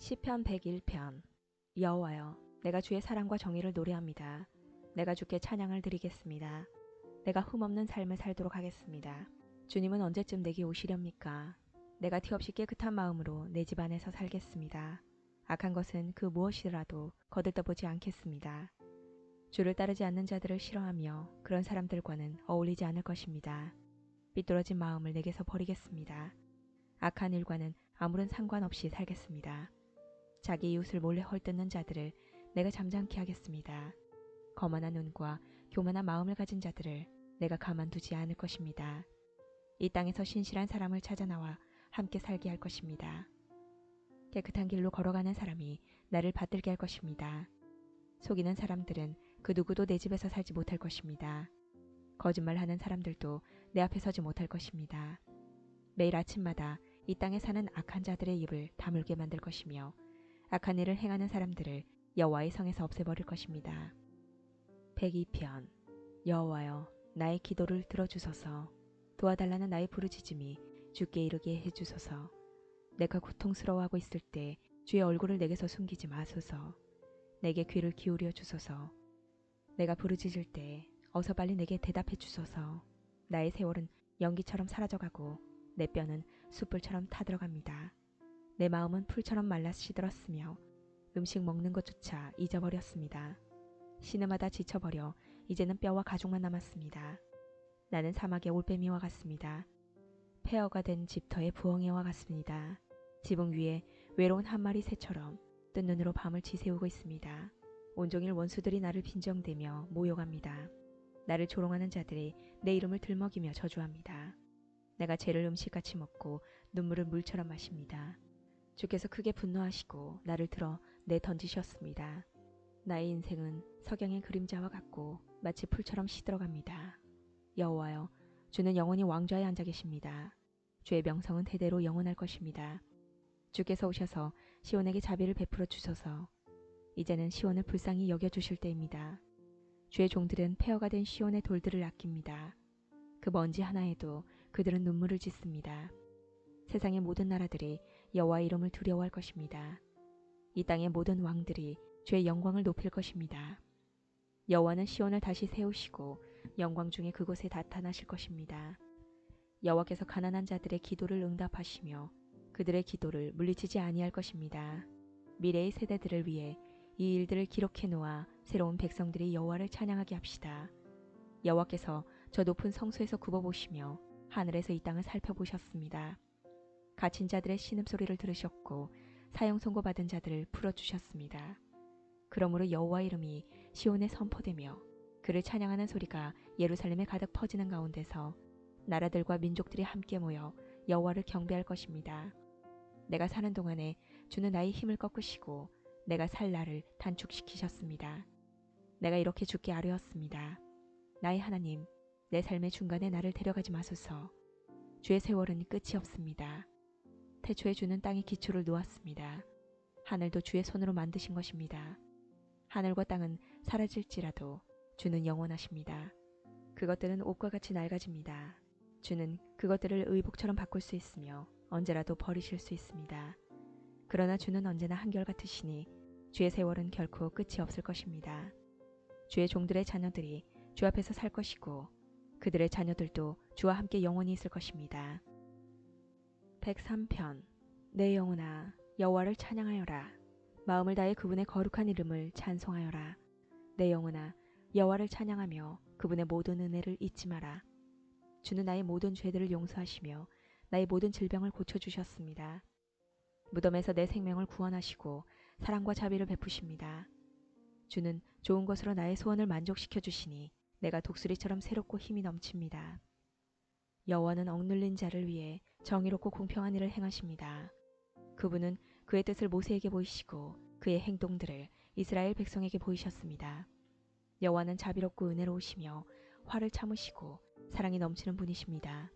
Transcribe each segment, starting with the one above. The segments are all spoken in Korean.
시편 101편. 여호와여, 내가 주의 사랑과 정의를 노래합니다. 내가 주께 찬양을 드리겠습니다. 내가 흠없는 삶을 살도록 하겠습니다. 주님은 언제쯤 내게 오시렵니까? 내가 티없이 깨끗한 마음으로 내 집 안에서 살겠습니다. 악한 것은 그 무엇이라도 거들떠보지 않겠습니다. 주를 따르지 않는 자들을 싫어하며 그런 사람들과는 어울리지 않을 것입니다. 삐뚤어진 마음을 내게서 버리겠습니다. 악한 일과는 아무런 상관없이 살겠습니다. 자기 이웃을 몰래 헐뜯는 자들을 내가 잠잠케 하겠습니다. 거만한 눈과 교만한 마음을 가진 자들을 내가 가만두지 않을 것입니다. 이 땅에서 신실한 사람을 찾아 나와 함께 살게 할 것입니다. 깨끗한 길로 걸어가는 사람이 나를 받들게 할 것입니다. 속이는 사람들은 그 누구도 내 집에서 살지 못할 것입니다. 거짓말하는 사람들도 내 앞에 서지 못할 것입니다. 매일 아침마다 이 땅에 사는 악한 자들의 입을 다물게 만들 것이며 악한 일을 행하는 사람들을 여호와의 성에서 없애버릴 것입니다. 102편. 여호와여, 나의 기도를 들어주소서. 도와달라는 나의 부르짖음이 주께 이르게 해주소서. 내가 고통스러워하고 있을 때 주의 얼굴을 내게서 숨기지 마소서. 내게 귀를 기울여 주소서. 내가 부르짖을 때 어서 빨리 내게 대답해 주소서. 나의 세월은 연기처럼 사라져가고 내 뼈는 숯불처럼 타들어갑니다. 내 마음은 풀처럼 말라 시들었으며 음식 먹는 것조차 잊어버렸습니다. 신음하다 지쳐버려 이제는 뼈와 가죽만 남았습니다. 나는 사막의 올빼미와 같습니다. 폐허가 된 집터의 부엉이와 같습니다. 지붕 위에 외로운 한 마리 새처럼 뜬 눈으로 밤을 지새우고 있습니다. 온종일 원수들이 나를 빈정대며 모욕합니다. 나를 조롱하는 자들이 내 이름을 들먹이며 저주합니다. 내가 죄를 음식같이 먹고 눈물을 물처럼 마십니다. 주께서 크게 분노하시고 나를 들어 내던지셨습니다. 나의 인생은 석양의 그림자와 같고 마치 풀처럼 시들어갑니다. 여호와여, 주는 영원히 왕좌에 앉아 계십니다. 주의 명성은 대대로 영원할 것입니다. 주께서 오셔서 시온에게 자비를 베풀어 주소서. 이제는 시온을 불쌍히 여겨주실 때입니다. 주의 종들은 폐허가 된 시온의 돌들을 아낍니다. 그 먼지 하나에도 그들은 눈물을 짓습니다. 세상의 모든 나라들이 여호와의 이름을 두려워할 것입니다. 이 땅의 모든 왕들이 주의 영광을 높일 것입니다. 여호와는 시온을 다시 세우시고 영광 중에 그곳에 나타나실 것입니다. 여호와께서 가난한 자들의 기도를 응답하시며 그들의 기도를 물리치지 아니할 것입니다. 미래의 세대들을 위해 이 일들을 기록해 놓아 새로운 백성들이 여호와를 찬양하게 합시다. 여호와께서 저 높은 성소에서 굽어보시며 하늘에서 이 땅을 살펴보셨습니다. 갇힌 자들의 신음소리를 들으셨고 사형 선고받은 자들을 풀어주셨습니다. 그러므로 여호와 이름이 시온에 선포되며 그를 찬양하는 소리가 예루살렘에 가득 퍼지는 가운데서 나라들과 민족들이 함께 모여 여호와를 경배할 것입니다. 내가 사는 동안에 주는 나의 힘을 꺾으시고 내가 살 날을 단축시키셨습니다. 내가 이렇게 주께 아뢰었습니다. 나의 하나님, 내 삶의 중간에 나를 데려가지 마소서. 주의 세월은 끝이 없습니다. 태초에 주는 땅의 기초를 놓았습니다. 하늘도 주의 손으로 만드신 것입니다. 하늘과 땅은 사라질지라도 주는 영원하십니다. 그것들은 옷과 같이 낡아집니다. 주는 그것들을 의복처럼 바꿀 수 있으며 언제라도 버리실 수 있습니다. 그러나 주는 언제나 한결같으시니 주의 세월은 결코 끝이 없을 것입니다. 주의 종들의 자녀들이 주 앞에서 살 것이고 그들의 자녀들도 주와 함께 영원히 있을 것입니다. 103편. 내 영혼아, 여호와를 찬양하여라. 마음을 다해 그분의 거룩한 이름을 찬송하여라. 내 영혼아, 여호와를 찬양하며 그분의 모든 은혜를 잊지 마라. 주는 나의 모든 죄들을 용서하시며 나의 모든 질병을 고쳐주셨습니다. 무덤에서 내 생명을 구원하시고 사랑과 자비를 베푸십니다. 주는 좋은 것으로 나의 소원을 만족시켜 주시니 내가 독수리처럼 새롭고 힘이 넘칩니다. 여호와는 억눌린 자를 위해 정의롭고 공평한 일을 행하십니다. 그분은 그의 뜻을 모세에게 보이시고 그의 행동들을 이스라엘 백성에게 보이셨습니다. 여호와는 자비롭고 은혜로우시며 화를 참으시고 사랑이 넘치는 분이십니다.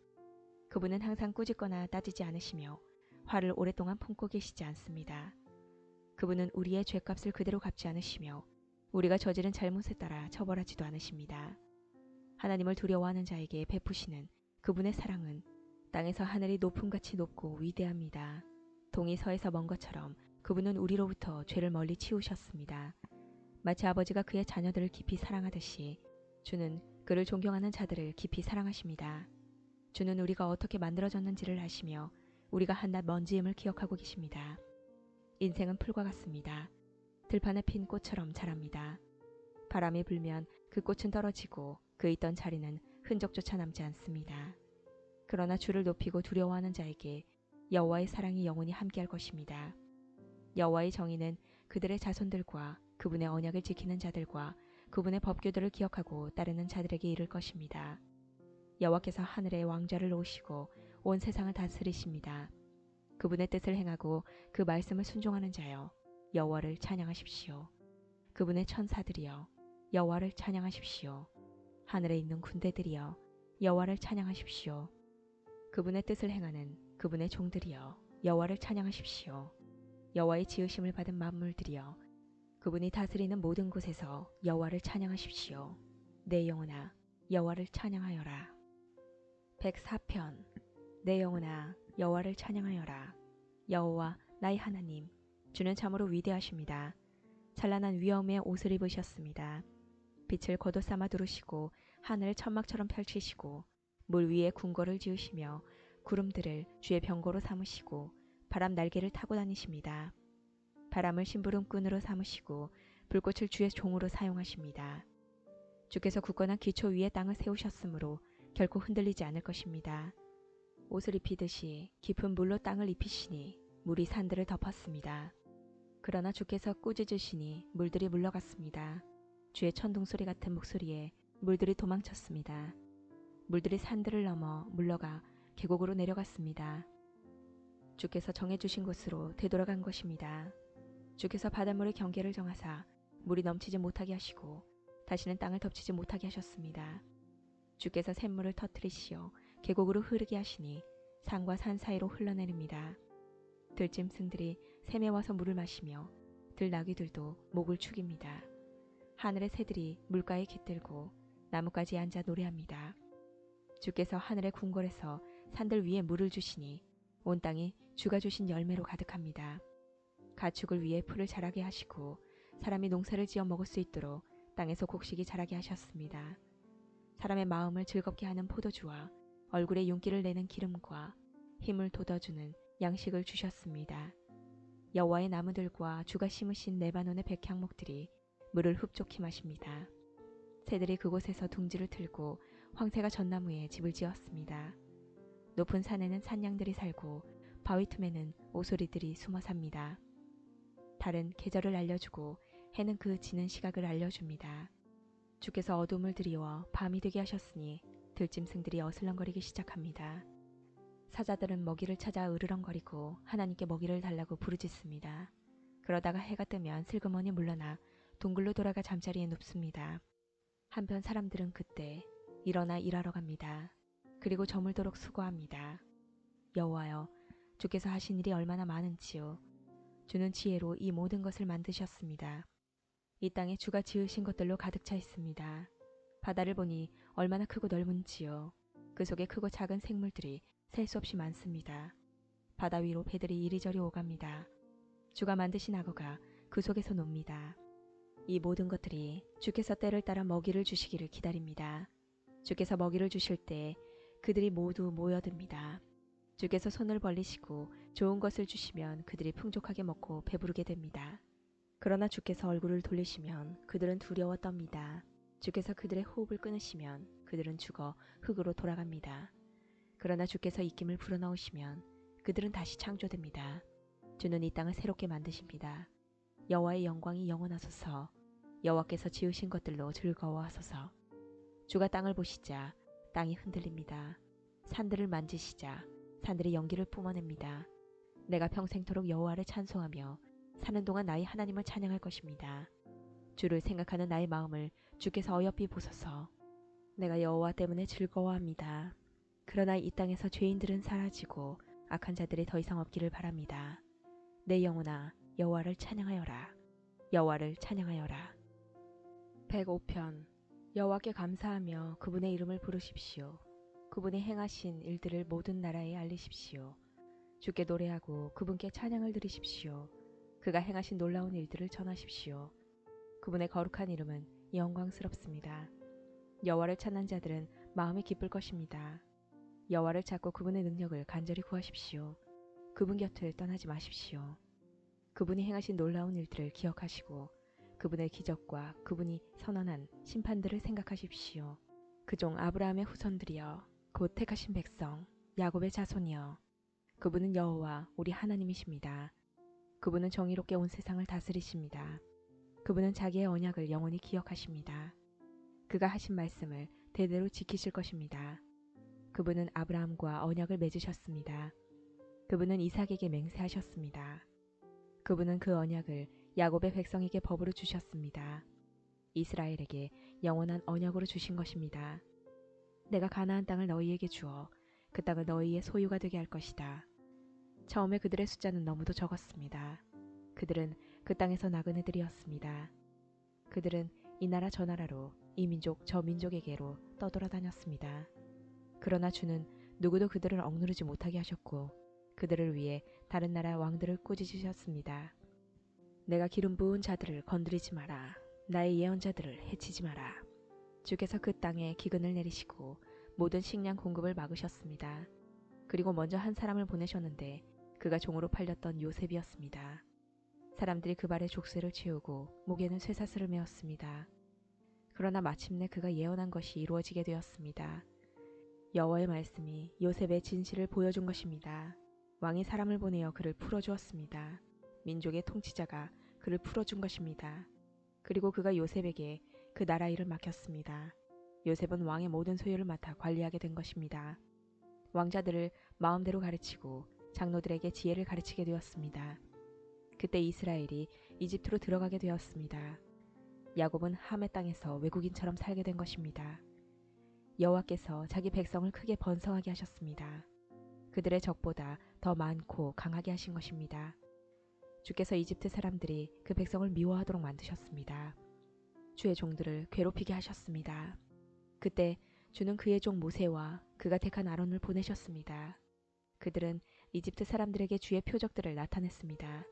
그분은 항상 꾸짖거나 따지지 않으시며 화를 오랫동안 품고 계시지 않습니다. 그분은 우리의 죄값을 그대로 갚지 않으시며 우리가 저지른 잘못에 따라 처벌하지도 않으십니다. 하나님을 두려워하는 자에게 베푸시는 그분의 사랑은 땅에서 하늘이 높음같이 높고 위대합니다. 동이 서에서 먼 것처럼 그분은 우리로부터 죄를 멀리 치우셨습니다. 마치 아버지가 그의 자녀들을 깊이 사랑하듯이 주는 그를 존경하는 자들을 깊이 사랑하십니다. 주는 우리가 어떻게 만들어졌는지를 아시며 우리가 한낱 먼지임을 기억하고 계십니다. 인생은 풀과 같습니다. 들판에 핀 꽃처럼 자랍니다. 바람이 불면 그 꽃은 떨어지고 그 있던 자리는 흔적조차 남지 않습니다. 그러나 주를 높이고 두려워하는 자에게 여호와의 사랑이 영원히 함께할 것입니다. 여호와의 정의는 그들의 자손들과 그분의 언약을 지키는 자들과 그분의 법규들을 기억하고 따르는 자들에게 이를 것입니다. 여호와께서 하늘의 왕좌를 놓으시고 온 세상을 다스리십니다. 그분의 뜻을 행하고 그 말씀을 순종하는 자여 여호와를 찬양하십시오. 그분의 천사들이여 여호와를 찬양하십시오. 하늘에 있는 군대들이여 여호와를 찬양하십시오. 그분의 뜻을 행하는 그분의 종들이여 여호와를 찬양하십시오. 여호와의 지으심을 받은 만물들이여 그분이 다스리는 모든 곳에서 여호와를 찬양하십시오. 내 영혼아 여호와를 찬양하여라. 104편. 내 영혼아 여호와를 찬양하여라. 여호와 나의 하나님, 주는 참으로 위대하십니다. 찬란한 위엄의 옷을 입으셨습니다. 빛을 겉옷 삼아 두르시고 하늘을 천막처럼 펼치시고 물 위에 궁궐을 지으시며 구름들을 주의 병거로 삼으시고 바람 날개를 타고 다니십니다. 바람을 심부름꾼으로 삼으시고 불꽃을 주의 종으로 사용하십니다. 주께서 굳건한 기초 위에 땅을 세우셨으므로 결코 흔들리지 않을 것입니다. 옷을 입히듯이 깊은 물로 땅을 입히시니 물이 산들을 덮었습니다. 그러나 주께서 꾸짖으시니 물들이 물러갔습니다. 주의 천둥소리 같은 목소리에 물들이 도망쳤습니다. 물들이 산들을 넘어 물러가 계곡으로 내려갔습니다. 주께서 정해주신 곳으로 되돌아간 것입니다. 주께서 바닷물의 경계를 정하사 물이 넘치지 못하게 하시고 다시는 땅을 덮치지 못하게 하셨습니다. 주께서 샘물을 터뜨리시어 계곡으로 흐르게 하시니 산과 산 사이로 흘러내립니다. 들짐승들이 샘에 와서 물을 마시며 들나귀들도 목을 축입니다. 하늘의 새들이 물가에 깃들고 나뭇가지에 앉아 노래합니다. 주께서 하늘의 궁궐에서 산들 위에 물을 주시니 온 땅이 주가 주신 열매로 가득합니다. 가축을 위해 풀을 자라게 하시고 사람이 농사를 지어 먹을 수 있도록 땅에서 곡식이 자라게 하셨습니다. 사람의 마음을 즐겁게 하는 포도주와 얼굴에 윤기를 내는 기름과 힘을 돋아주는 양식을 주셨습니다. 여호와의 나무들과 주가 심으신 레바논의 백향목들이 물을 흡족히 마십니다. 새들이 그곳에서 둥지를 틀고 황새가 전나무에 집을 지었습니다. 높은 산에는 산양들이 살고 바위 틈에는 오소리들이 숨어 삽니다. 달은 계절을 알려주고 해는 그 지는 시각을 알려줍니다. 주께서 어둠을 드리워 밤이 되게 하셨으니 들짐승들이 어슬렁거리기 시작합니다. 사자들은 먹이를 찾아 으르렁거리고 하나님께 먹이를 달라고 부르짖습니다. 그러다가 해가 뜨면 슬그머니 물러나 동굴로 돌아가 잠자리에 눕습니다. 한편 사람들은 그때 일어나 일하러 갑니다. 그리고 저물도록 수고합니다. 여호와여, 주께서 하신 일이 얼마나 많은지요. 주는 지혜로 이 모든 것을 만드셨습니다. 이 땅에 주가 지으신 것들로 가득 차 있습니다. 바다를 보니 얼마나 크고 넓은지요. 그 속에 크고 작은 생물들이 셀 수 없이 많습니다. 바다 위로 배들이 이리저리 오갑니다. 주가 만드신 악어가 그 속에서 놉니다. 이 모든 것들이 주께서 때를 따라 먹이를 주시기를 기다립니다. 주께서 먹이를 주실 때 그들이 모두 모여듭니다. 주께서 손을 벌리시고 좋은 것을 주시면 그들이 풍족하게 먹고 배부르게 됩니다. 그러나 주께서 얼굴을 돌리시면 그들은 두려워 떱니다. 주께서 그들의 호흡을 끊으시면 그들은 죽어 흙으로 돌아갑니다. 그러나 주께서 입김을 불어넣으시면 그들은 다시 창조됩니다. 주는 이 땅을 새롭게 만드십니다. 여호와의 영광이 영원하소서. 여호와께서 지으신 것들로 즐거워하소서. 주가 땅을 보시자 땅이 흔들립니다. 산들을 만지시자 산들이 연기를 뿜어냅니다. 내가 평생토록 여호와를 찬송하며 사는 동안 나의 하나님을 찬양할 것입니다. 주를 생각하는 나의 마음을 주께서 어여삐 보소서. 내가 여호와 때문에 즐거워합니다. 그러나 이 땅에서 죄인들은 사라지고 악한 자들이 더 이상 없기를 바랍니다. 내 영혼아 여호와를 찬양하여라. 여호와를 찬양하여라. 105편. 여호와께 감사하며 그분의 이름을 부르십시오. 그분이 행하신 일들을 모든 나라에 알리십시오. 주께 노래하고 그분께 찬양을 드리십시오. 그가 행하신 놀라운 일들을 전하십시오. 그분의 거룩한 이름은 영광스럽습니다. 여호와를 찾는 자들은 마음이 기쁠 것입니다. 여호와를 찾고 그분의 능력을 간절히 구하십시오. 그분 곁을 떠나지 마십시오. 그분이 행하신 놀라운 일들을 기억하시고 그분의 기적과 그분이 선언한 심판들을 생각하십시오. 그종 아브라함의 후손들이여, 곧 택하신 백성 야곱의 자손이여, 그분은 여호와 우리 하나님이십니다. 그분은 정의롭게 온 세상을 다스리십니다. 그분은 자기의 언약을 영원히 기억하십니다. 그가 하신 말씀을 대대로 지키실 것입니다. 그분은 아브라함과 언약을 맺으셨습니다. 그분은 이삭에게 맹세하셨습니다. 그분은 그 언약을 야곱의 백성에게 법으로 주셨습니다. 이스라엘에게 영원한 언약으로 주신 것입니다. 내가 가나안 땅을 너희에게 주어 그 땅을 너희의 소유가 되게 할 것이다. 처음에 그들의 숫자는 너무도 적었습니다. 그들은 그 땅에서 나그네들이었습니다. 그들은 이 나라 저 나라로 이 민족 저 민족에게로 떠돌아다녔습니다. 그러나 주는 누구도 그들을 억누르지 못하게 하셨고 그들을 위해 다른 나라 왕들을 꾸짖으셨습니다. 내가 기름 부은 자들을 건드리지 마라. 나의 예언자들을 해치지 마라. 주께서 그 땅에 기근을 내리시고 모든 식량 공급을 막으셨습니다. 그리고 먼저 한 사람을 보내셨는데 그가 종으로 팔렸던 요셉이었습니다. 사람들이 그 발에 족쇄를 채우고 목에는 쇠사슬을 메었습니다. 그러나 마침내 그가 예언한 것이 이루어지게 되었습니다. 여호와의 말씀이 요셉의 진실을 보여준 것입니다. 왕이 사람을 보내어 그를 풀어주었습니다. 민족의 통치자가 그를 풀어준 것입니다. 그리고 그가 요셉에게 그 나라 일을 맡겼습니다. 요셉은 왕의 모든 소유를 맡아 관리하게 된 것입니다. 왕자들을 마음대로 가르치고 장로들에게 지혜를 가르치게 되었습니다. 그때 이스라엘이 이집트로 들어가게 되었습니다. 야곱은 함의 땅에서 외국인처럼 살게 된 것입니다. 여호와께서 자기 백성을 크게 번성하게 하셨습니다. 그들의 적보다 더 많고 강하게 하신 것입니다. 주께서 이집트 사람들이 그 백성을 미워하도록 만드셨습니다. 주의 종들을 괴롭히게 하셨습니다. 그때 주는 그의 종 모세와 그가 택한 아론을 보내셨습니다. 그들은 이집트 사람들에게 주의 표적들을 나타냈습니다.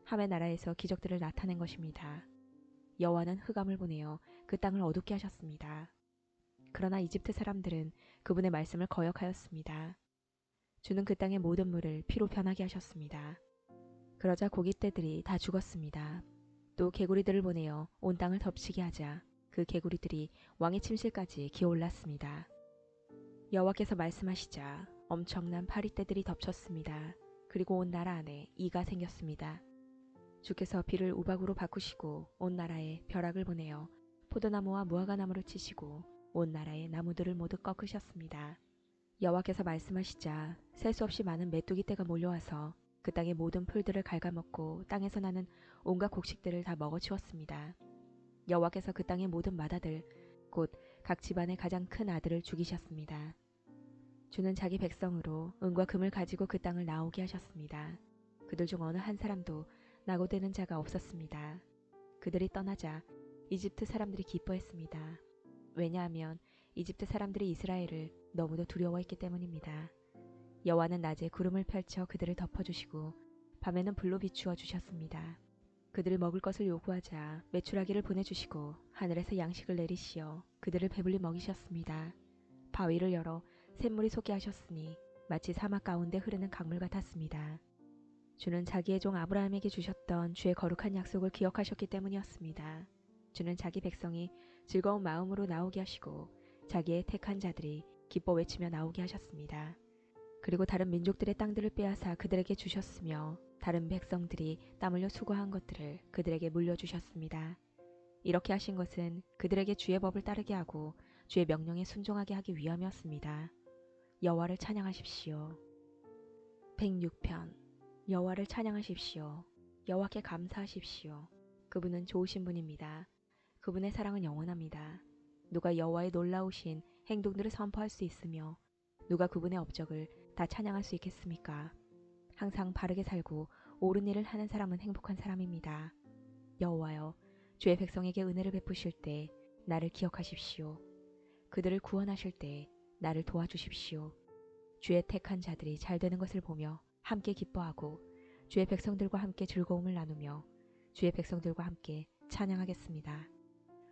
함의 나라에서 기적들을 나타낸 것입니다. 여호와는 흑암을 보내어 그 땅을 어둡게 하셨습니다. 그러나 이집트 사람들은 그분의 말씀을 거역하였습니다. 주는 그 땅의 모든 물을 피로 변하게 하셨습니다. 그러자 고깃떼들이 다 죽었습니다. 또 개구리들을 보내어 온 땅을 덮치게 하자 그 개구리들이 왕의 침실까지 기어올랐습니다. 여호와께서 말씀하시자 엄청난 파리떼들이 덮쳤습니다. 그리고 온 나라 안에 이가 생겼습니다. 주께서 비를 우박으로 바꾸시고 온 나라에 벼락을 보내어 포도나무와 무화과나무를 치시고 온 나라의 나무들을 모두 꺾으셨습니다. 여호와께서 말씀하시자 셀 수 없이 많은 메뚜기 떼가 몰려와서 그 땅의 모든 풀들을 갉아먹고 땅에서 나는 온갖 곡식들을 다 먹어치웠습니다. 여호와께서 그 땅의 모든 마다들 곧 각 집안의 가장 큰 아들을 죽이셨습니다. 주는 자기 백성으로 은과 금을 가지고 그 땅을 나오게 하셨습니다. 그들 중 어느 한 사람도 나고되는 자가 없었습니다. 그들이 떠나자 이집트 사람들이 기뻐했습니다. 왜냐하면 이집트 사람들이 이스라엘을 너무도 두려워했기 때문입니다. 여호와는 낮에 구름을 펼쳐 그들을 덮어주시고 밤에는 불로 비추어 주셨습니다. 그들을 먹을 것을 요구하자 메추라기를 보내주시고 하늘에서 양식을 내리시어 그들을 배불리 먹이셨습니다. 바위를 열어 샘물이 솟게 하셨으니 마치 사막 가운데 흐르는 강물 같았습니다. 주는 자기의 종 아브라함에게 주셨던 주의 거룩한 약속을 기억하셨기 때문이었습니다. 주는 자기 백성이 즐거운 마음으로 나오게 하시고 자기의 택한 자들이 기뻐 외치며 나오게 하셨습니다. 그리고 다른 민족들의 땅들을 빼앗아 그들에게 주셨으며 다른 백성들이 땀 흘려 수고한 것들을 그들에게 물려주셨습니다. 이렇게 하신 것은 그들에게 주의 법을 따르게 하고 주의 명령에 순종하게 하기 위함이었습니다. 여호와를 찬양하십시오. 106편. 여호와를 찬양하십시오. 여호와께 감사하십시오. 그분은 좋으신 분입니다. 그분의 사랑은 영원합니다. 누가 여호와의 놀라우신 행동들을 선포할 수 있으며 누가 그분의 업적을 다 찬양할 수 있겠습니까? 항상 바르게 살고 옳은 일을 하는 사람은 행복한 사람입니다. 여호와여, 주의 백성에게 은혜를 베푸실 때 나를 기억하십시오. 그들을 구원하실 때 나를 도와주십시오. 주의 택한 자들이 잘 되는 것을 보며 함께 기뻐하고 주의 백성들과 함께 즐거움을 나누며 주의 백성들과 함께 찬양하겠습니다.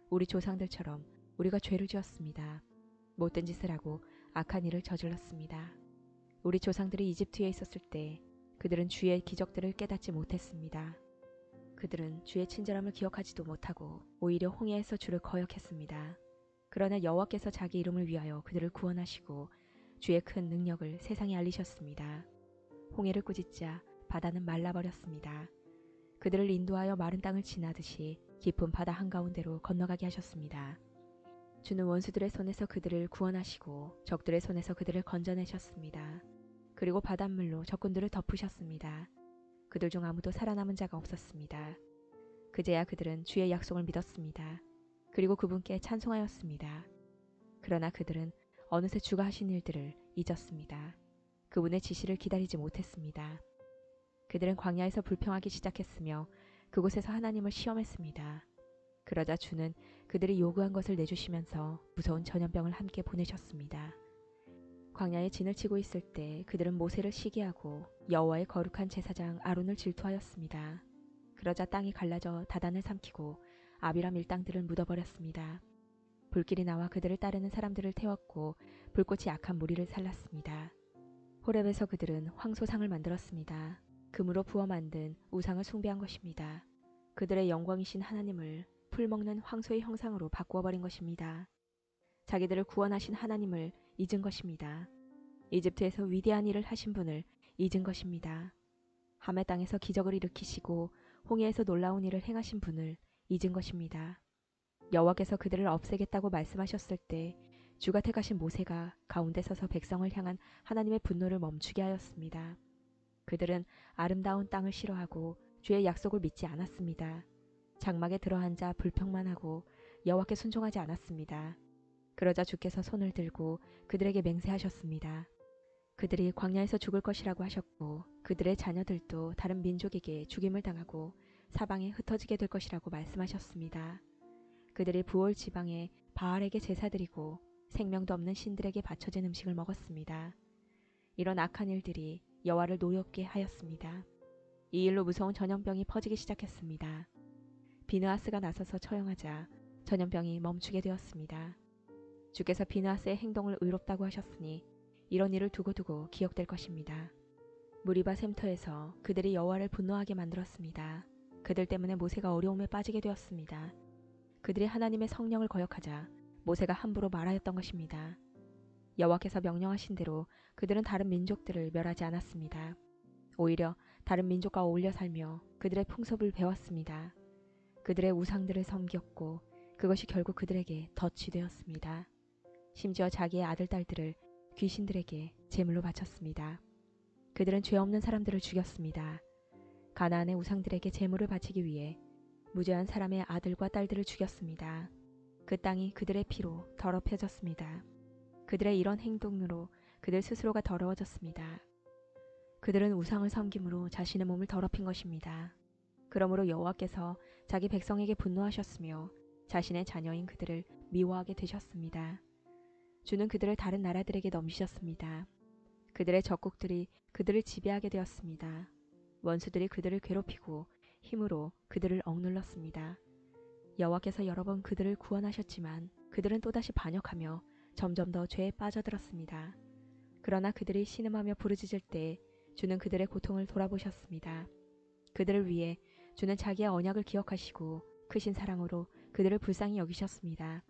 우리 조상들처럼 우리가 죄를 지었습니다. 못된 짓을 하고 악한 일을 저질렀습니다. 우리 조상들이 이집트에 있었을 때 그들은 주의 기적들을 깨닫지 못했습니다. 그들은 주의 친절함을 기억하지도 못하고 오히려 홍해에서 주를 거역했습니다. 그러나 여호와께서 자기 이름을 위하여 그들을 구원하시고 주의 큰 능력을 세상에 알리셨습니다. 홍해를 꾸짖자 바다는 말라버렸습니다. 그들을 인도하여 마른 땅을 지나듯이 깊은 바다 한가운데로 건너가게 하셨습니다. 주는 원수들의 손에서 그들을 구원하시고 적들의 손에서 그들을 건져내셨습니다. 그리고 바닷물로 적군들을 덮으셨습니다. 그들 중 아무도 살아남은 자가 없었습니다. 그제야 그들은 주의 약속을 믿었습니다. 그리고 그분께 찬송하였습니다. 그러나 그들은 어느새 주가 하신 일들을 잊었습니다. 그분의 지시를 기다리지 못했습니다. 그들은 광야에서 불평하기 시작했으며 그곳에서 하나님을 시험했습니다. 그러자 주는 그들이 요구한 것을 내주시면서 무서운 전염병을 함께 보내셨습니다. 광야에 진을 치고 있을 때 그들은 모세를 시기하고 여호와의 거룩한 제사장 아론을 질투하였습니다. 그러자 땅이 갈라져 다단을 삼키고 아비람 일당들을 묻어버렸습니다. 불길이 나와 그들을 따르는 사람들을 태웠고 불꽃이 악한 무리를 살랐습니다. 호렙에서 그들은 황소상을 만들었습니다. 금으로 부어 만든 우상을 숭배한 것입니다. 그들의 영광이신 하나님을 풀먹는 황소의 형상으로 바꾸어 버린 것입니다. 자기들을 구원하신 하나님을 잊은 것입니다. 이집트에서 위대한 일을 하신 분을 잊은 것입니다. 함의 땅에서 기적을 일으키시고 홍해에서 놀라운 일을 행하신 분을 잊은 것입니다. 여호와께서 그들을 없애겠다고 말씀하셨을 때 주가 택하신 모세가 가운데 서서 백성을 향한 하나님의 분노를 멈추게 하였습니다. 그들은 아름다운 땅을 싫어하고 주의 약속을 믿지 않았습니다. 장막에 들어앉아 불평만 하고 여호와께 순종하지 않았습니다. 그러자 주께서 손을 들고 그들에게 맹세하셨습니다. 그들이 광야에서 죽을 것이라고 하셨고 그들의 자녀들도 다른 민족에게 죽임을 당하고 사방에 흩어지게 될 것이라고 말씀하셨습니다. 그들이 부올 지방에 바알에게 제사드리고 생명도 없는 신들에게 바쳐진 음식을 먹었습니다. 이런 악한 일들이 여호와를 노엽게 하였습니다. 이 일로 무서운 전염병이 퍼지기 시작했습니다. 비느하스가 나서서 처형하자 전염병이 멈추게 되었습니다. 주께서 비느하스의 행동을 의롭다고 하셨으니 이런 일을 두고두고 기억될 것입니다. 무리바 샘터에서 그들이 여호와를 분노하게 만들었습니다. 그들 때문에 모세가 어려움에 빠지게 되었습니다. 그들이 하나님의 성령을 거역하자 모세가 함부로 말하였던 것입니다. 여호와께서 명령하신 대로 그들은 다른 민족들을 멸하지 않았습니다. 오히려 다른 민족과 어울려 살며 그들의 풍습을 배웠습니다. 그들의 우상들을 섬겼고 그것이 결국 그들에게 덫이 되었습니다. 심지어 자기의 아들, 딸들을 귀신들에게 제물로 바쳤습니다. 그들은 죄 없는 사람들을 죽였습니다. 가나안의 우상들에게 제물을 바치기 위해 무죄한 사람의 아들과 딸들을 죽였습니다. 그 땅이 그들의 피로 더럽혀졌습니다. 그들의 이런 행동으로 그들 스스로가 더러워졌습니다. 그들은 우상을 섬김으로 자신의 몸을 더럽힌 것입니다. 그러므로 여호와께서 자기 백성에게 분노하셨으며 자신의 자녀인 그들을 미워하게 되셨습니다. 주는 그들을 다른 나라들에게 넘기셨습니다. 그들의 적국들이 그들을 지배하게 되었습니다. 원수들이 그들을 괴롭히고 힘으로 그들을 억눌렀습니다. 여호와께서 여러 번 그들을 구원하셨지만 그들은 또다시 반역하며 점점 더 죄에 빠져들었습니다. 그러나 그들이 신음하며 부르짖을 때 주는 그들의 고통을 돌아보셨습니다. 그들을 위해 주는 자기의 언약을 기억하시고 크신 사랑으로 그들을 불쌍히 여기셨습니다.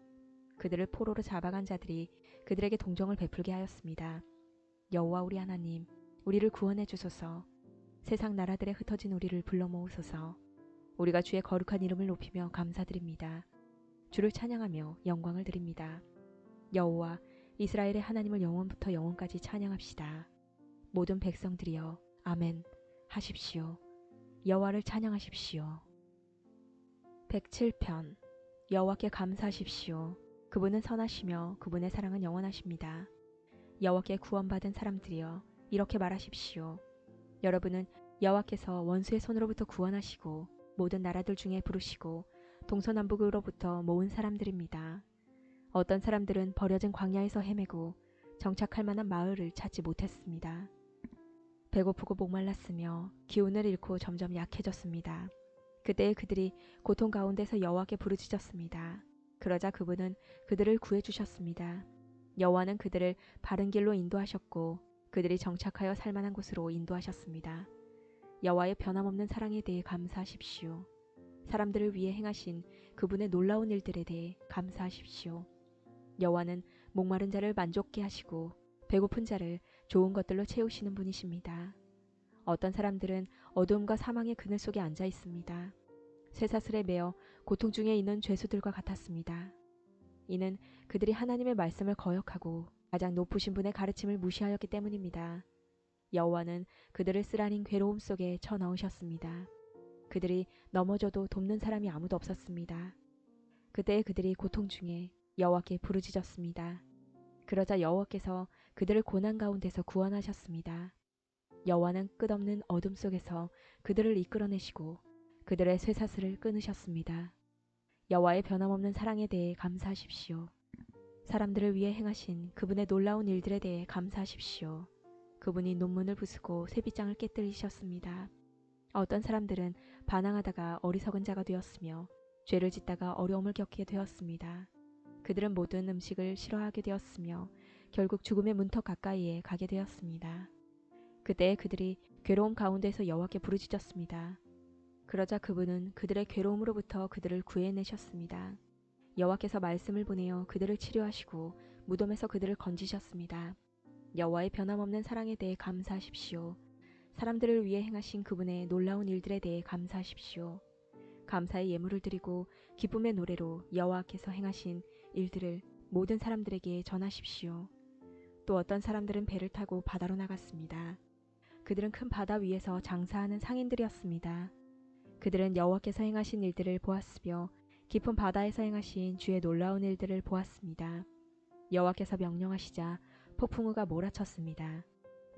그들을 포로로 잡아간 자들이 그들에게 동정을 베풀게 하였습니다. 여호와 우리 하나님, 우리를 구원해 주소서. 세상 나라들에 흩어진 우리를 불러 모으소서. 우리가 주의 거룩한 이름을 높이며 감사드립니다. 주를 찬양하며 영광을 드립니다. 여호와 이스라엘의 하나님을 영원부터 영원까지 찬양합시다. 모든 백성들이여 아멘 하십시오. 여호와를 찬양하십시오. 107편 여호와께 감사하십시오. 그분은 선하시며 그분의 사랑은 영원하십니다. 여호와께 구원받은 사람들이여 이렇게 말하십시오. 여러분은 여호와께서 원수의 손으로부터 구원하시고 모든 나라들 중에 부르시고 동서남북으로부터 모은 사람들입니다. 어떤 사람들은 버려진 광야에서 헤매고 정착할 만한 마을을 찾지 못했습니다. 배고프고 목말랐으며 기운을 잃고 점점 약해졌습니다. 그때 그들이 고통 가운데서 여호와께 부르짖었습니다. 그러자 그분은 그들을 구해주셨습니다. 여호와는 그들을 바른 길로 인도하셨고 그들이 정착하여 살만한 곳으로 인도하셨습니다. 여호와의 변함없는 사랑에 대해 감사하십시오. 사람들을 위해 행하신 그분의 놀라운 일들에 대해 감사하십시오. 여호와는 목마른 자를 만족케 하시고 배고픈 자를 좋은 것들로 채우시는 분이십니다. 어떤 사람들은 어둠과 사망의 그늘 속에 앉아 있습니다. 쇠사슬에 매어 고통 중에 있는 죄수들과 같았습니다. 이는 그들이 하나님의 말씀을 거역하고 가장 높으신 분의 가르침을 무시하였기 때문입니다. 여호와는 그들을 쓰라린 괴로움 속에 쳐넣으셨습니다. 그들이 넘어져도 돕는 사람이 아무도 없었습니다. 그때 그들이 고통 중에 여호와께 부르짖었습니다. 그러자 여호와께서 그들을 고난 가운데서 구원하셨습니다. 여호와는 끝없는 어둠 속에서 그들을 이끌어내시고 그들의 쇠사슬을 끊으셨습니다. 여호와의 변함없는 사랑에 대해 감사하십시오. 사람들을 위해 행하신 그분의 놀라운 일들에 대해 감사하십시오. 그분이 논문을 부수고 쇠빗장을 깨뜨리셨습니다. 어떤 사람들은 반항하다가 어리석은 자가 되었으며 죄를 짓다가 어려움을 겪게 되었습니다. 그들은 모든 음식을 싫어하게 되었으며 결국 죽음의 문턱 가까이에 가게 되었습니다. 그때 그들이 괴로움 가운데서 여호와께 부르짖었습니다. 그러자 그분은 그들의 괴로움으로부터 그들을 구해내셨습니다. 여호와께서 말씀을 보내어 그들을 치료하시고 무덤에서 그들을 건지셨습니다. 여호와의 변함없는 사랑에 대해 감사하십시오. 사람들을 위해 행하신 그분의 놀라운 일들에 대해 감사하십시오. 감사의 예물을 드리고 기쁨의 노래로 여호와께서 행하신 일들을 모든 사람들에게 전하십시오. 또 어떤 사람들은 배를 타고 바다로 나갔습니다. 그들은 큰 바다 위에서 장사하는 상인들이었습니다. 그들은 여호와께서 행하신 일들을 보았으며 깊은 바다에서 행하신 주의 놀라운 일들을 보았습니다. 여호와께서 명령하시자 폭풍우가 몰아쳤습니다.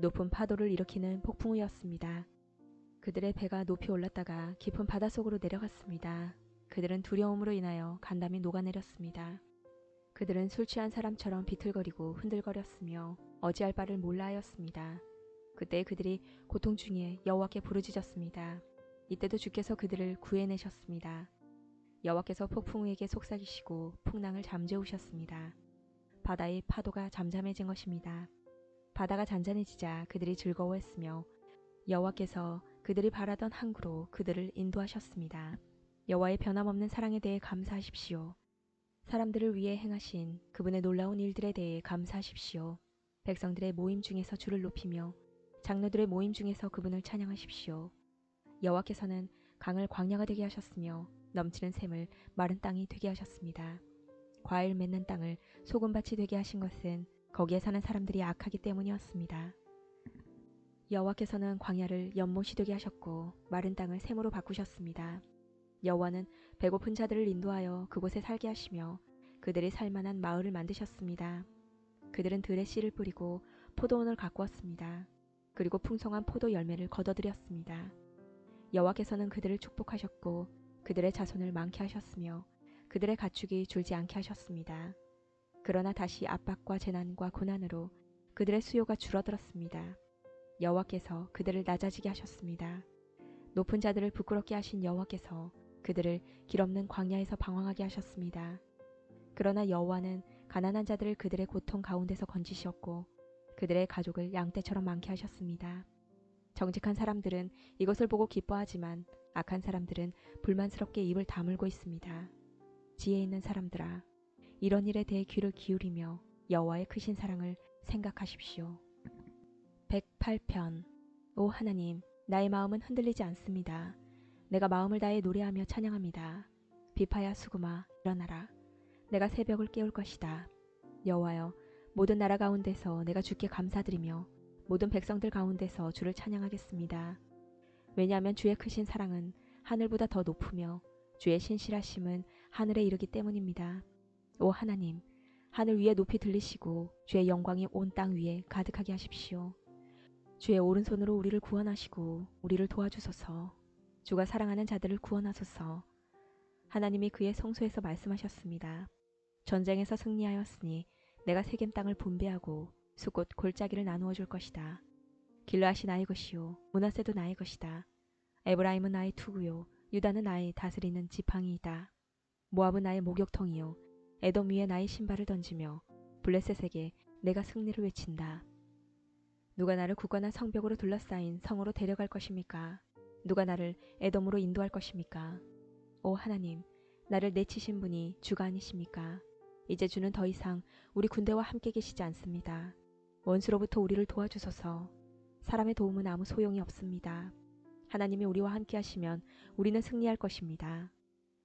높은 파도를 일으키는 폭풍우였습니다. 그들의 배가 높이 올랐다가 깊은 바닷속으로 내려갔습니다. 그들은 두려움으로 인하여 간담이 녹아내렸습니다. 그들은 술 취한 사람처럼 비틀거리고 흔들거렸으며 어찌할 바를 몰라 하였습니다. 그때 그들이 고통 중에 여호와께 부르짖었습니다. 이때도 주께서 그들을 구해내셨습니다. 여호와께서 폭풍우에게 속삭이시고 풍랑을 잠재우셨습니다. 바다의 파도가 잠잠해진 것입니다. 바다가 잔잔해지자 그들이 즐거워했으며 여호와께서 그들이 바라던 항구로 그들을 인도하셨습니다. 여호와의 변함없는 사랑에 대해 감사하십시오. 사람들을 위해 행하신 그분의 놀라운 일들에 대해 감사하십시오. 백성들의 모임 중에서 주를 높이며 장로들의 모임 중에서 그분을 찬양하십시오. 여호와께서는 강을 광야가 되게 하셨으며 넘치는 샘을 마른 땅이 되게 하셨습니다. 과일 맺는 땅을 소금밭이 되게 하신 것은 거기에 사는 사람들이 악하기 때문이었습니다. 여호와께서는 광야를 연못이 되게 하셨고 마른 땅을 샘으로 바꾸셨습니다. 여호와는 배고픈 자들을 인도하여 그곳에 살게 하시며 그들이 살만한 마을을 만드셨습니다. 그들은 들에 씨를 뿌리고 포도원을 가꾸었습니다. 그리고 풍성한 포도 열매를 거둬들였습니다. 여호와께서는 그들을 축복하셨고 그들의 자손을 많게 하셨으며 그들의 가축이 줄지 않게 하셨습니다. 그러나 다시 압박과 재난과 고난으로 그들의 수요가 줄어들었습니다. 여호와께서 그들을 낮아지게 하셨습니다. 높은 자들을 부끄럽게 하신 여호와께서 그들을 길없는 광야에서 방황하게 하셨습니다. 그러나 여호와는 가난한 자들을 그들의 고통 가운데서 건지셨고 그들의 가족을 양떼처럼 많게 하셨습니다. 정직한 사람들은 이것을 보고 기뻐하지만 악한 사람들은 불만스럽게 입을 다물고 있습니다. 지혜 있는 사람들아, 이런 일에 대해 귀를 기울이며 여호와의 크신 사랑을 생각하십시오. 108편. 오 하나님, 나의 마음은 흔들리지 않습니다. 내가 마음을 다해 노래하며 찬양합니다. 비파야 수구마 일어나라. 내가 새벽을 깨울 것이다. 여호와여, 모든 나라 가운데서 내가 주께 감사드리며 모든 백성들 가운데서 주를 찬양하겠습니다. 왜냐하면 주의 크신 사랑은 하늘보다 더 높으며 주의 신실하심은 하늘에 이르기 때문입니다. 오 하나님, 하늘 위에 높이 들리시고 주의 영광이 온 땅 위에 가득하게 하십시오. 주의 오른손으로 우리를 구원하시고 우리를 도와주소서. 주가 사랑하는 자들을 구원하소서. 하나님이 그의 성소에서 말씀하셨습니다. 전쟁에서 승리하였으니 내가 세겜 땅을 분배하고 숲곳 골짜기를 나누어 줄 것이다. 길르앗이 나의 것이요 므낫세도 나의 것이다. 에브라임은 나의 투구요 유다는 나의 다스리는 지팡이이다. 모압은 나의 목욕통이요 에돔 위에 나의 신발을 던지며 블레셋에게 내가 승리를 외친다. 누가 나를 굳건한 성벽으로 둘러싸인 성으로 데려갈 것입니까? 누가 나를 에돔으로 인도할 것입니까? 오 하나님, 나를 내치신 분이 주가 아니십니까? 이제 주는 더 이상 우리 군대와 함께 계시지 않습니다. 원수로부터 우리를 도와주소서. 사람의 도움은 아무 소용이 없습니다. 하나님이 우리와 함께 하시면 우리는 승리할 것입니다.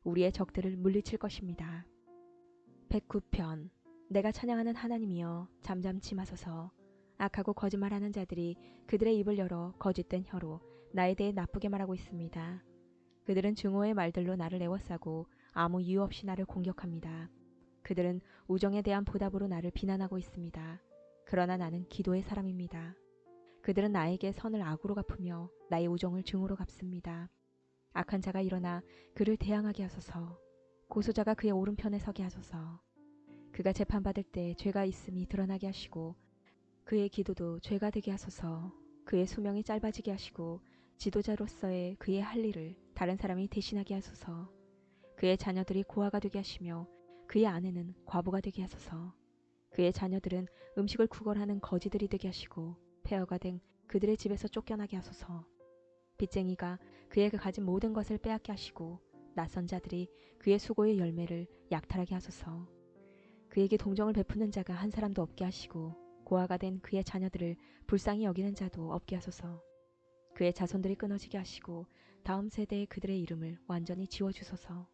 우리의 적들을 물리칠 것입니다. 109편. 내가 찬양하는 하나님이여 잠잠치 마소서. 악하고 거짓말하는 자들이 그들의 입을 열어 거짓된 혀로 나에 대해 나쁘게 말하고 있습니다. 그들은 증오의 말들로 나를 애워싸고 아무 이유 없이 나를 공격합니다. 그들은 우정에 대한 보답으로 나를 비난하고 있습니다. 그러나 나는 기도의 사람입니다. 그들은 나에게 선을 악으로 갚으며 나의 우정을 증오로 갚습니다. 악한 자가 일어나 그를 대항하게 하소서. 고소자가 그의 오른편에 서게 하소서. 그가 재판받을 때 죄가 있음이 드러나게 하시고 그의 기도도 죄가 되게 하소서. 그의 수명이 짧아지게 하시고 지도자로서의 그의 할 일을 다른 사람이 대신하게 하소서. 그의 자녀들이 고아가 되게 하시며 그의 아내는 과부가 되게 하소서. 그의 자녀들은 음식을 구걸하는 거지들이 되게 하시고 폐허가 된 그들의 집에서 쫓겨나게 하소서. 빚쟁이가 그의 가진 모든 것을 빼앗게 하시고 낯선 자들이 그의 수고의 열매를 약탈하게 하소서. 그에게 동정을 베푸는 자가 한 사람도 없게 하시고 고아가 된 그의 자녀들을 불쌍히 여기는 자도 없게 하소서. 그의 자손들이 끊어지게 하시고 다음 세대의 그들의 이름을 완전히 지워주소서.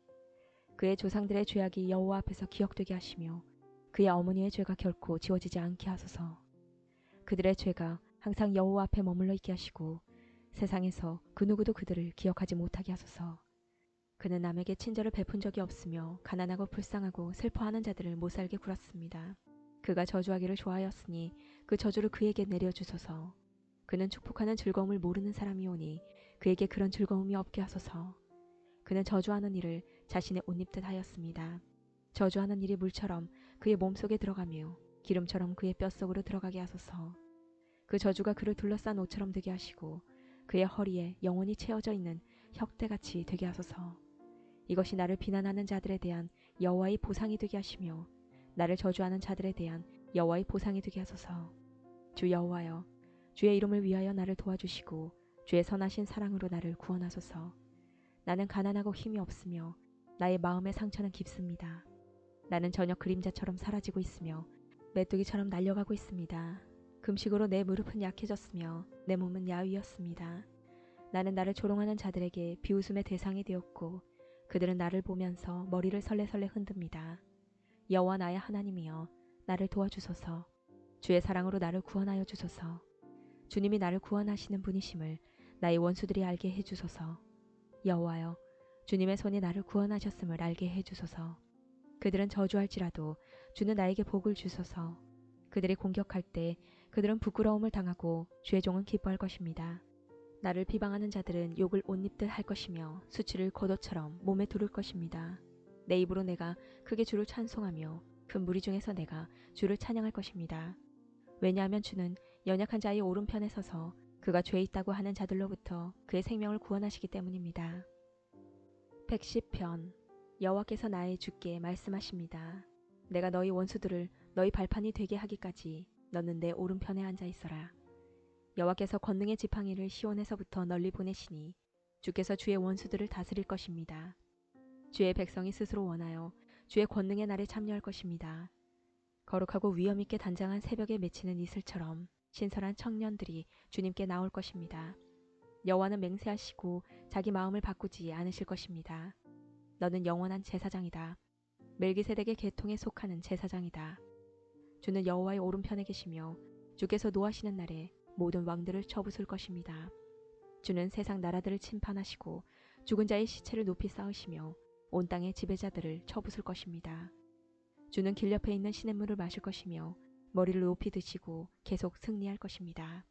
그의 조상들의 죄악이 여호와 앞에서 기억되게 하시며 그의 어머니의 죄가 결코 지워지지 않게 하소서. 그들의 죄가 항상 여호와 앞에 머물러 있게 하시고 세상에서 그 누구도 그들을 기억하지 못하게 하소서. 그는 남에게 친절을 베푼 적이 없으며 가난하고 불쌍하고 슬퍼하는 자들을 못살게 굴었습니다. 그가 저주하기를 좋아하였으니 그 저주를 그에게 내려주소서. 그는 축복하는 즐거움을 모르는 사람이오니 그에게 그런 즐거움이 없게 하소서. 그는 저주하는 일을 자신의 옷입듯 하였습니다. 저주하는 일이 물처럼 그의 몸속에 들어가며 기름처럼 그의 뼛속으로 들어가게 하소서. 그 저주가 그를 둘러싼 옷처럼 되게 하시고 그의 허리에 영원히 채워져 있는 혁대같이 되게 하소서. 이것이 나를 비난하는 자들에 대한 여호와의 보상이 되게 하시며 나를 저주하는 자들에 대한 여호와의 보상이 되게 하소서. 주 여호와여, 주의 이름을 위하여 나를 도와주시고 주의 선하신 사랑으로 나를 구원하소서. 나는 가난하고 힘이 없으며 나의 마음의 상처는 깊습니다. 나는 저녁 그림자처럼 사라지고 있으며 메뚜기처럼 날려가고 있습니다. 금식으로 내 무릎은 약해졌으며 내 몸은 야위었습니다. 나는 나를 조롱하는 자들에게 비웃음의 대상이 되었고 그들은 나를 보면서 머리를 설레설레 흔듭니다. 여호와 나의 하나님이여, 나를 도와주소서. 주의 사랑으로 나를 구원하여 주소서. 주님이 나를 구원하시는 분이심을 나의 원수들이 알게 해주소서. 여호와여, 주님의 손이 나를 구원하셨음을 알게 해주소서. 그들은 저주할지라도 주는 나에게 복을 주소서. 그들이 공격할 때 그들은 부끄러움을 당하고 주의 종은 기뻐할 것입니다. 나를 비방하는 자들은 욕을 옷입듯 할 것이며 수치를 겉옷처럼 몸에 두를 것입니다. 내 입으로 내가 크게 주를 찬송하며 큰 무리 중에서 내가 주를 찬양할 것입니다. 왜냐하면 주는 연약한 자의 오른편에 서서 그가 죄 있다고 하는 자들로부터 그의 생명을 구원하시기 때문입니다. 110편. 여호와께서 나의 주께 말씀하십니다. 내가 너희 원수들을 너희 발판이 되게 하기까지 너는 내 오른편에 앉아 있어라. 여호와께서 권능의 지팡이를 시온에서부터 널리 보내시니 주께서 주의 원수들을 다스릴 것입니다. 주의 백성이 스스로 원하여 주의 권능의 날에 참여할 것입니다. 거룩하고 위엄 있게 단장한 새벽에 맺히는 이슬처럼 신선한 청년들이 주님께 나올 것입니다. 여호와는 맹세하시고 자기 마음을 바꾸지 않으실 것입니다. 너는 영원한 제사장이다. 멜기세덱의 계통에 속하는 제사장이다. 주는 여호와의 오른편에 계시며 주께서 노하시는 날에 모든 왕들을 쳐부술 것입니다. 주는 세상 나라들을 침판하시고 죽은 자의 시체를 높이 쌓으시며 온 땅의 지배자들을 쳐부술 것입니다. 주는 길 옆에 있는 시냇물을 마실 것이며 머리를 높이 드시고 계속 승리할 것입니다.